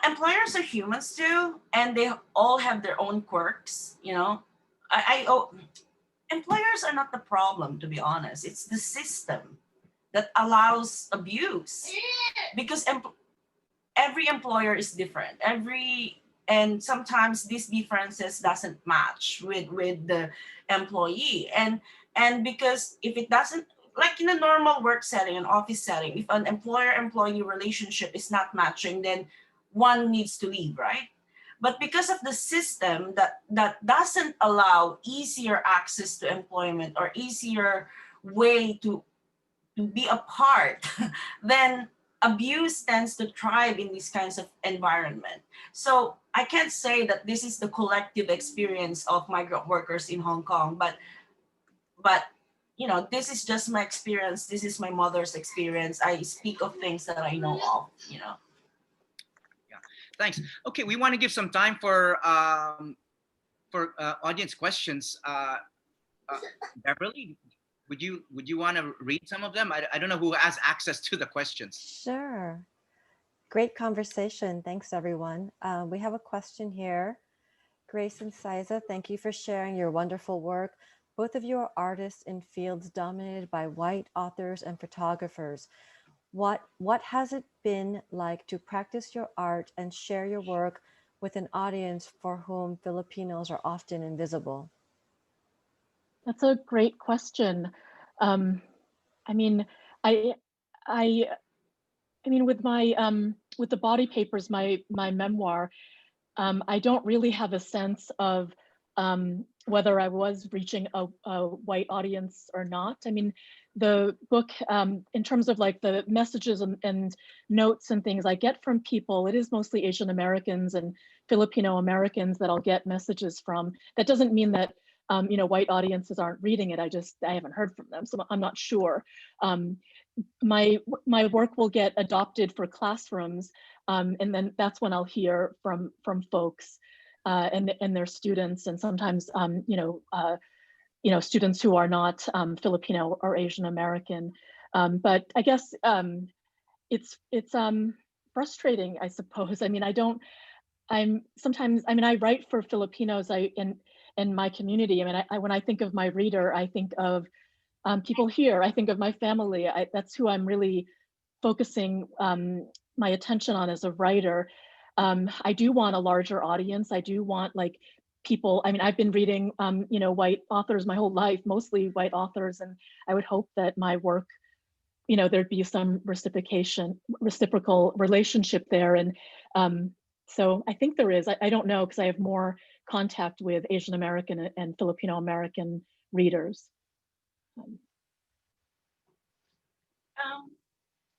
employers are humans too, and they all have their own quirks. Employers are not the problem, to be honest. It's the system that allows abuse, because every employer is different. And sometimes these differences doesn't match with the employee. And because if it doesn't, like in a normal work setting, an office setting, if an employer-employee relationship is not matching, then one needs to leave, right? But because of the system that doesn't allow easier access to employment, or easier way to be a part, then abuse tends to thrive in these kinds of environment. So I can't say that this is the collective experience of migrant workers in Hong Kong, but this is just my experience. This is my mother's experience. I speak of things that I know of. Yeah, thanks. Okay, we want to give some time for audience questions. Beverly, would you want to read some of them? I don't know who has access to the questions. Sure. Great conversation. Thanks, everyone. We have a question here. Grace and Xyza, thank you for sharing your wonderful work. Both of you are artists in fields dominated by white authors and photographers. What has it been like to practice your art and share your work with an audience for whom Filipinos are often invisible? That's a great question. I mean, I, I, I mean, with the body papers, my memoir, I don't really have a sense of whether I was reaching a white audience or not. I mean, the book, in terms of like the messages and notes and things I get from people, it is mostly Asian Americans and Filipino Americans that I'll get messages from. That doesn't mean that you know, white audiences aren't reading it. I haven't heard from them, so I'm not sure. My work will get adopted for classrooms, and then that's when I'll hear from folks and their students, and sometimes you know, students who are not Filipino or Asian American. But I guess it's frustrating, I suppose. I mean, I'm sometimes, I mean, I write for Filipinos in my community. I mean, when I think of my reader, I think of people here. I think of my family. That's who I'm really focusing my attention on as a writer. I do want a larger audience. I do want like people. I mean, I've been reading, you know, white authors my whole life, mostly white authors, and I would hope that my work, you know, there'd be some reciprocal relationship there. And so I think there is. I don't know, because I have more contact with Asian American and Filipino American readers.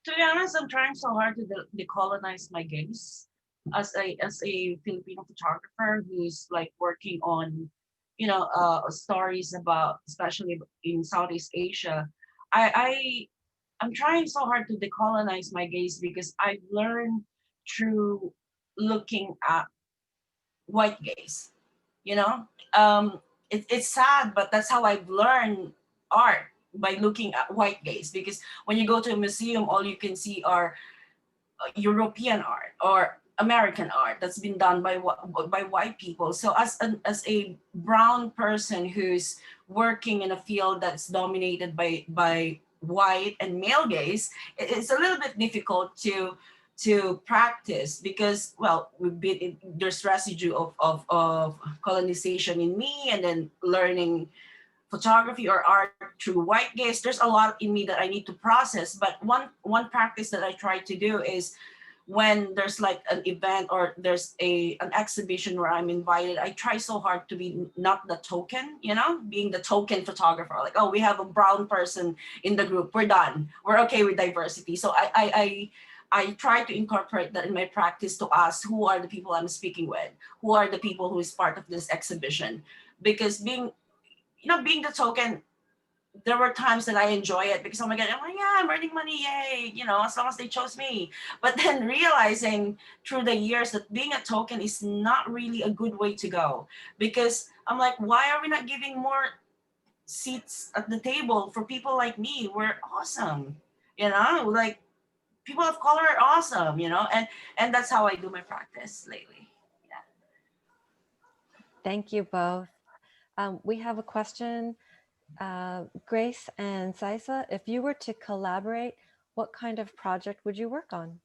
To be honest, I'm trying so hard to decolonize my gaze as a Filipino photographer who's like working on, you know, stories about, especially in Southeast Asia. I'm trying so hard to decolonize my gaze because I've learned through looking at white gaze. You know, it's sad, but that's how I've learned art, by looking at white gaze. Because when you go to a museum, all you can see are European art or American art that's been done by white people. So as a brown person who's working in a field that's dominated by white and male gaze, it's a little bit difficult to practice because, well, there's residue of colonization in me, and then learning photography or art through white gaze. There's a lot in me that I need to process. But one practice that I try to do is, when there's like an event or there's an exhibition where I'm invited, I try so hard to be not the token, you know, being the token photographer. Like, oh, we have a brown person in the group, we're done, we're okay with diversity. So I try to incorporate that in my practice, to ask who are the people I'm speaking with, who are the people who is part of this exhibition. Because being the token, there were times that I enjoy it because, oh my God, yeah, I'm earning money, yay, you know, as long as they chose me. But then realizing through the years that being a token is not really a good way to go, because I'm like, why are we not giving more seats at the table for people like me? We're awesome, you know, like people of color are awesome, you know, and that's how I do my practice lately. Yeah. Thank you both. We have a question. Grace and Xyza, if you were to collaborate, what kind of project would you work on?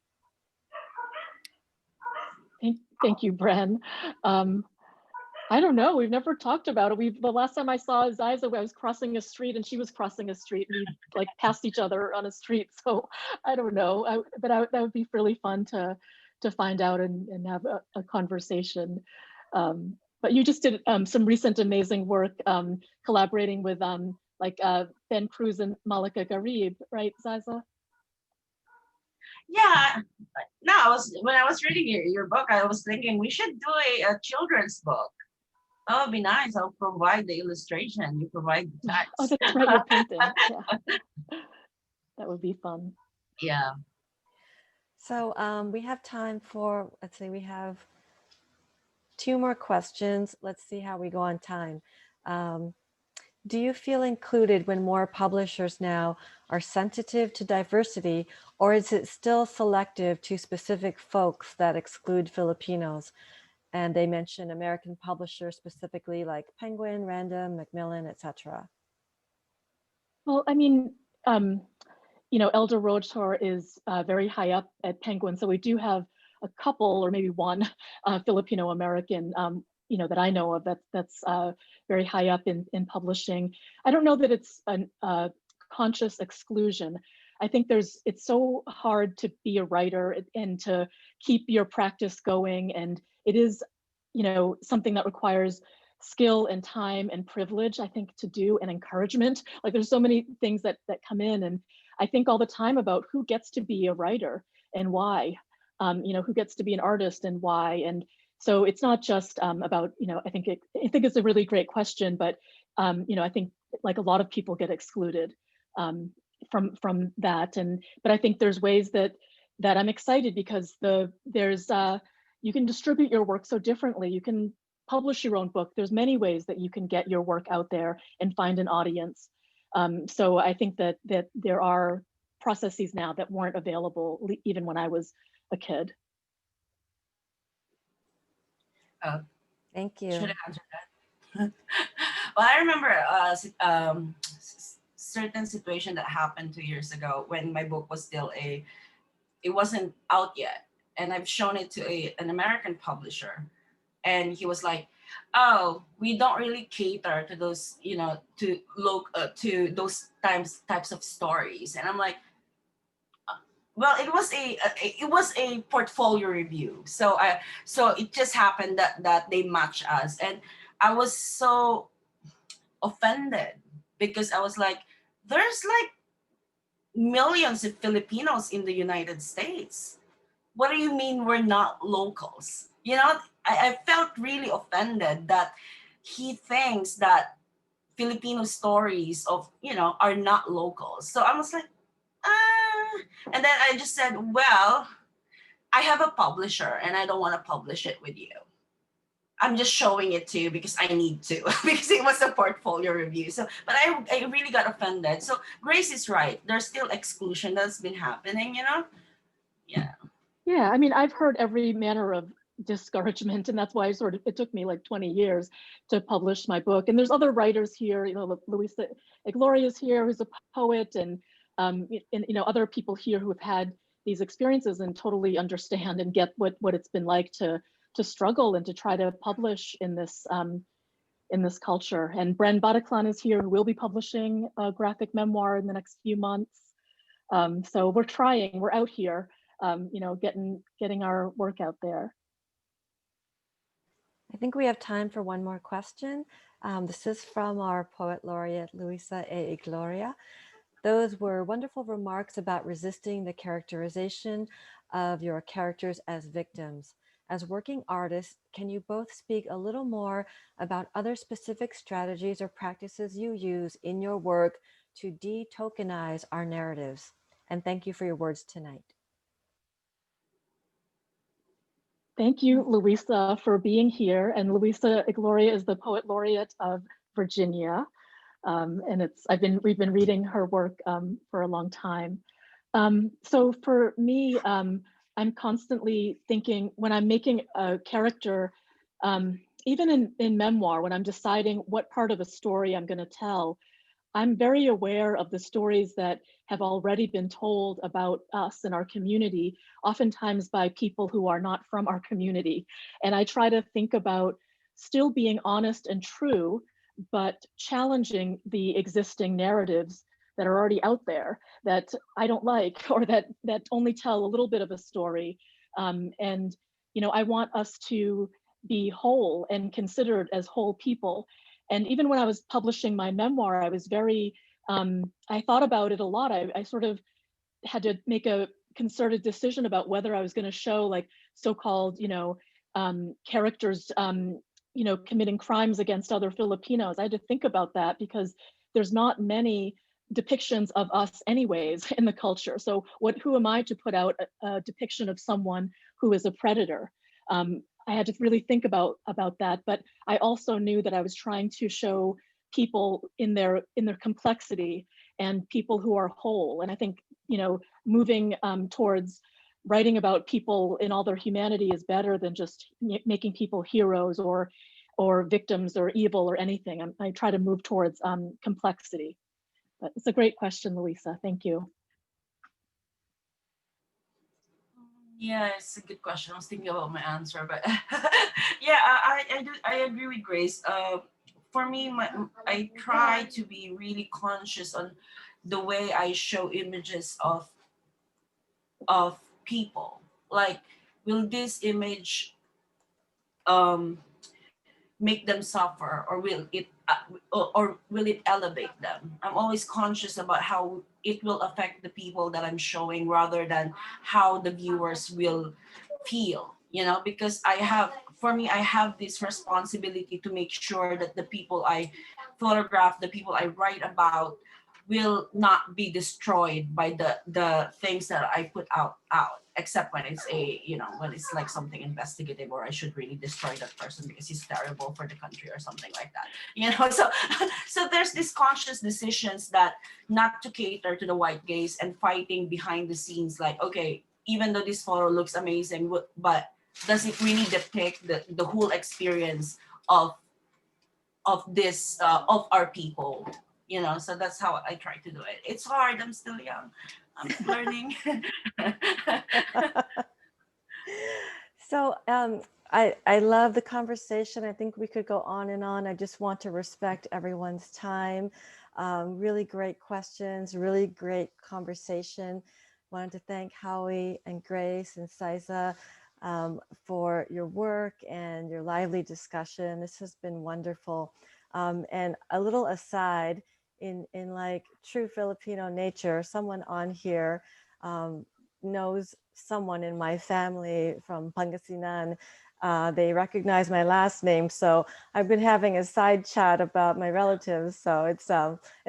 Thank you, Bren. I don't know. We've never talked about it. The last time I saw Xyza, I was crossing a street and she was crossing a street, and we like passed each other on a street. So I don't know. That would be really fun to find out and have a conversation. But you just did some recent amazing work collaborating with Ben Cruz and Malika Garib, right, Xyza? Yeah. No, when I was reading your book, I was thinking we should do a children's book. That would be nice. I'll provide the illustration. You provide the text. Oh, that's right. You're painting. Yeah. That would be fun. Yeah. So we have time for, let's see, we have 2 more questions. Let's see how we go on time. Do you feel included when more publishers now are sensitive to diversity, or is it still selective to specific folks that exclude Filipinos? And they mention American publishers specifically, like Penguin, Random, Macmillan, etc. Well, I mean, you know, Elder Rotor is very high up at Penguin, so we do have a couple, or maybe one, Filipino American that I know of that's very high up in publishing. I don't know that it's a conscious exclusion. I think it's so hard to be a writer and to keep your practice going, and it is, something that requires skill and time and privilege, I think, to do, and encouragement. Like, there's so many things that come in, and I think all the time about who gets to be a writer and why, who gets to be an artist and why. And so it's not just about, I think it's a really great question, but I think like a lot of people get excluded from that. But I think there's ways that I'm excited, because you can distribute your work so differently. You can publish your own book. There's many ways that you can get your work out there and find an audience. So I think that there are processes now that weren't available even when I was a kid. Thank you. Should I answer that? Well, I remember a certain situation that happened 2 years ago when my book was still it wasn't out yet. And I've shown it to an American publisher. And he was like, oh, we don't really cater to those, to those types of stories. And I'm like, well, it was a portfolio review. So it just happened that they match us. And I was so offended, because I was like, there's like millions of Filipinos in the United States. What do you mean we're not locals? I felt really offended that he thinks that Filipino stories are not locals. So I was like, and then I just said, well, I have a publisher and I don't want to publish it with you. I'm just showing it to you because I need to, because it was a portfolio review. So, but I really got offended. So Grace is right. There's still exclusion that's been happening, Yeah. Yeah, I mean, I've heard every manner of discouragement, and that's why it took me like 20 years to publish my book. And there's other writers here, Luisa Igloria is here, who's a poet, and other people here who have had these experiences and totally understand and get what it's been like to struggle and to try to publish in this culture. And Bren Bataclan is here, who will be publishing a graphic memoir in the next few months. So we're out here, getting our work out there. I think we have time for one more question. This is from our poet laureate, Luisa A. Igloria. Those were wonderful remarks about resisting the characterization of your characters as victims. As working artists, can you both speak a little more about other specific strategies or practices you use in your work to de-tokenize our narratives? And thank you for your words tonight. Thank you, Luisa, for being here. And Luisa Igloria is the Poet Laureate of Virginia. And we've been reading her work for a long time. So for me, I'm constantly thinking, when I'm making a character, even in memoir, when I'm deciding what part of a story I'm going to tell, I'm very aware of the stories that have already been told about us and our community, oftentimes by people who are not from our community. And I try to think about still being honest and true, but challenging the existing narratives that are already out there that I don't like, or that only tell a little bit of a story. And I want us to be whole and considered as whole people. And even when I was publishing my memoir, I was very, I thought about it a lot. I sort of had to make a concerted decision about whether I was going to show like so-called, characters, committing crimes against other Filipinos. I had to think about that because there's not many depictions of us anyways in the culture. So who am I to put out a depiction of someone who is a predator? I had to really think about that, but I also knew that I was trying to show people in their complexity and people who are whole. And I think, moving towards writing about people in all their humanity is better than just making people heroes or victims or evil or anything. I try to move towards complexity. But it's a great question, Luisa. Thank you. Yeah, it's a good question. I was thinking about my answer, but yeah, I agree with Grace. For me, I try to be really conscious on the way I show images of people. Like, will this image um make them suffer, or will it or will it elevate them? I'm always conscious about how it will affect the people that I'm showing, rather than how the viewers will feel, because for me, I have this responsibility to make sure that the people I photograph, the people I write about, will not be destroyed by the things that I put out, except when it's when it's like something investigative, or I should really destroy that person because he's terrible for the country or something like that. So so there's these conscious decisions that not to cater to the white gaze, and fighting behind the scenes, like, okay, even though this photo looks amazing, but does it really depict the whole experience of our people? So that's how I try to do it. It's hard. I'm still young. I'm learning. So I love the conversation. I think we could go on and on. I just want to respect everyone's time. Really great questions, really great conversation. Wanted to thank Howie and Grace and Xyza for your work and your lively discussion. This has been wonderful. And a little aside, in like true Filipino nature, someone on here knows someone in my family from Pangasinan. They recognize my last name, so I've been having a side chat about my relatives. So it's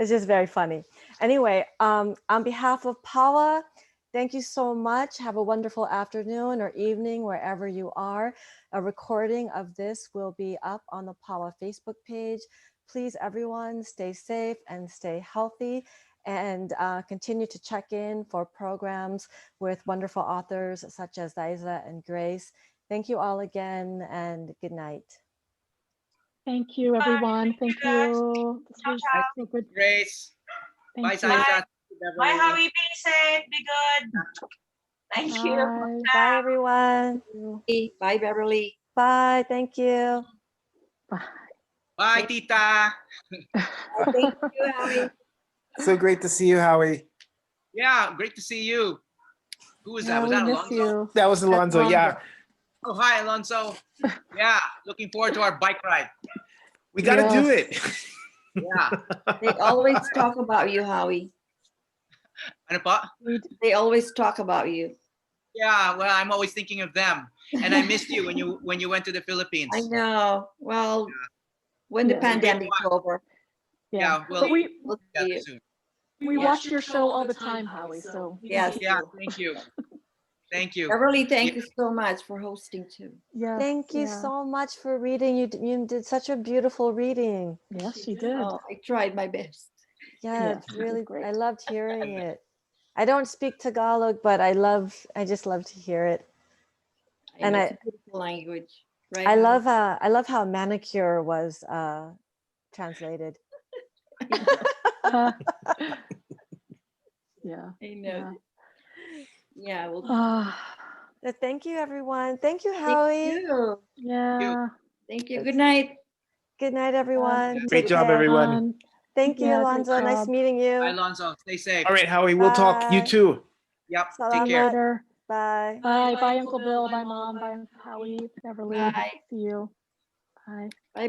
just very funny. Anyway, on behalf of PAWA, thank you so much. Have a wonderful afternoon or evening wherever you are. A recording of this will be up on the PAWA Facebook page. Please, everyone, stay safe and stay healthy, and continue to check in for programs with wonderful authors such as Xyza and Grace. Thank you all again, and good night. Thank you, everyone. Thank you, guys. you. This was Bye, so good. Grace. Bye, Thank you. Xyza. Bye, Beverly. Howie. Be safe. Be good. Thank you. Bye. Bye, everyone. Bye, Beverly. Bye. Thank you. Bye. Bye, Tita. Thank you, Howie. So great to see you, Howie. Yeah, great to see you. Who was that? Yeah, Was we that miss Alonso? you. That was Alonzo. Yeah, Oh, hi, Alonso. Yeah, looking forward to our bike ride. we got to do it. Yeah. They always talk about you, Howie. Ano pa? They always talk about you. Yeah, well, I'm always thinking of them. And I missed you when you went to the Philippines. I know. Well, when the Yeah. pandemic's over, Yeah, well, But we we'll see together you. soon. watch your show all the time, Howie. So Yes. Yeah, thank you. Thank you. Beverly, thank you so much for hosting too. yeah. Thank you so much for reading. You did such a beautiful reading. Yes, she did. Oh, I tried my best. Yeah, Yeah, it's really great. I loved hearing it. I don't speak Tagalog, but I just love to hear it. And It's a beautiful language, right? I Howie? love how manicure was translated. Yeah. I know. Yeah. Well, So thank you, everyone. Thank you, thank Howie. you. yeah. Thank you. Good night. Good night, everyone. Good Great Take job, care. everyone. Thank you, Yeah, great Alonzo. Nice job. meeting Bye, you. Alonso. Stay safe. All right, Howie, we'll talk. You Bye. too. Yep. See Take you care. later. Bye. Bye. Bye, Uncle Bill. Bye, Mom. Bye, Howie, Beverly. Bye. See you. Bye. Bye.